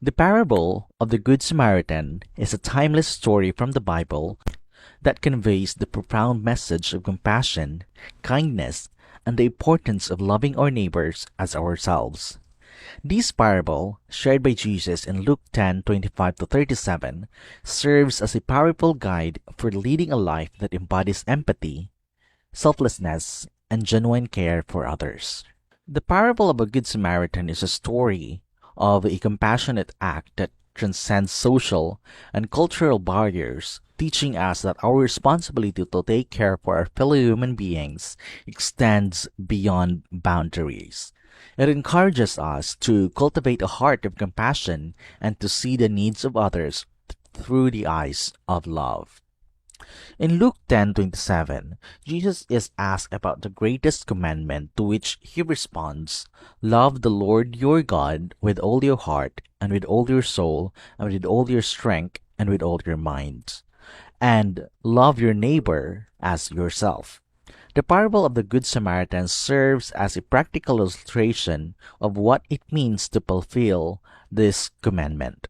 The parable of the Good Samaritan is a timeless story from the Bible that conveys the profound message of compassion, kindness, and the importance of loving our neighbors as ourselves. This parable, shared by Jesus in Luke 10:25-37, serves as a powerful guide for leading a life that embodies empathy, selflessness, and genuine care for others. The parable of a Good Samaritan is a story of a compassionate act that transcends social and cultural barriers, teaching us that our responsibility to take care for our fellow human beings extends beyond boundaries. It encourages us to cultivate a heart of compassion and to see the needs of others through the eyes of love. In Luke 10:27, Jesus is asked about the greatest commandment, to which he responds, "Love the Lord your God with all your heart, and with all your soul, and with all your strength, and with all your mind, and love your neighbor as yourself." The parable of the Good Samaritan serves as a practical illustration of what it means to fulfill this commandment.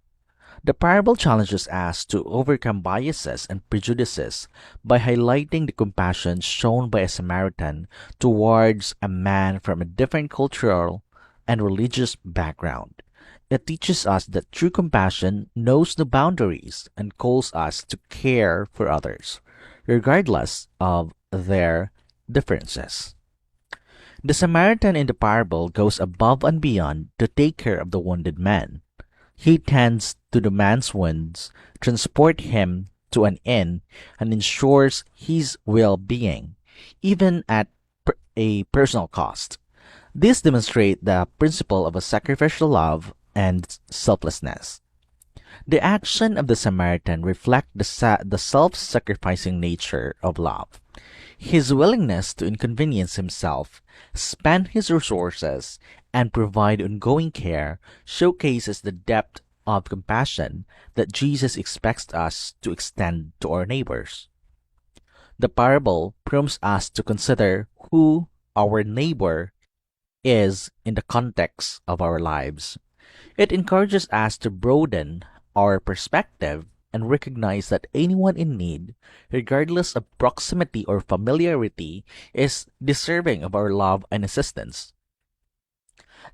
The parable challenges us to overcome biases and prejudices by highlighting the compassion shown by a Samaritan towards a man from a different cultural and religious background. It teaches us that true compassion knows no boundaries and calls us to care for others, regardless of their differences. The Samaritan in the parable goes above and beyond to take care of the wounded man. He tends to the man's wounds, transports him to an inn, and ensures his well-being, even at a personal cost. This demonstrates the principle of a sacrificial love and selflessness. The action of the Samaritan reflects the self-sacrificing nature of love. His willingness to inconvenience himself, spend his resources, and provide ongoing care showcases the depth of compassion that Jesus expects us to extend to our neighbors. The parable prompts us to consider who our neighbor is in the context of our lives. It encourages us to broaden our perspective and recognize that anyone in need, regardless of proximity or familiarity, is deserving of our love and assistance.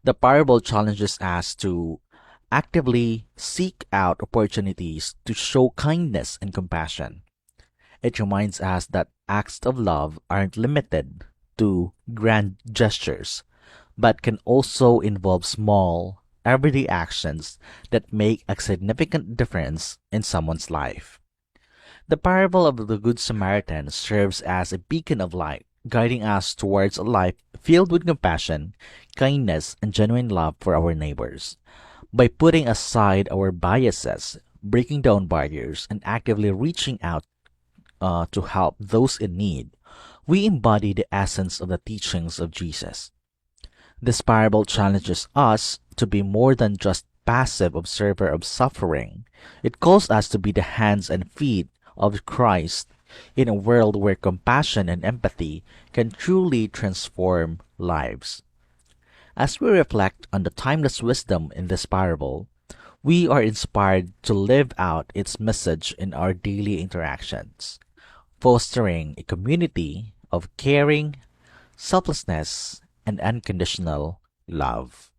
The parable challenges us to actively seek out opportunities to show kindness and compassion. It reminds us that acts of love aren't limited to grand gestures, but can also involve small, everyday actions that make a significant difference in someone's life. The parable of the Good Samaritan serves as a beacon of light, guiding us towards a life filled with compassion, kindness, and genuine love for our neighbors. By putting aside our biases, breaking down barriers, and actively reaching out to help those in need, we embody the essence of the teachings of Jesus. This parable challenges us to be more than just passive observer of suffering. It calls us to be the hands and feet of Christ in a world where compassion and empathy can truly transform lives. As we reflect on the timeless wisdom in this parable, we are inspired to live out its message in our daily interactions, fostering a community of caring, selflessness, and unconditional love.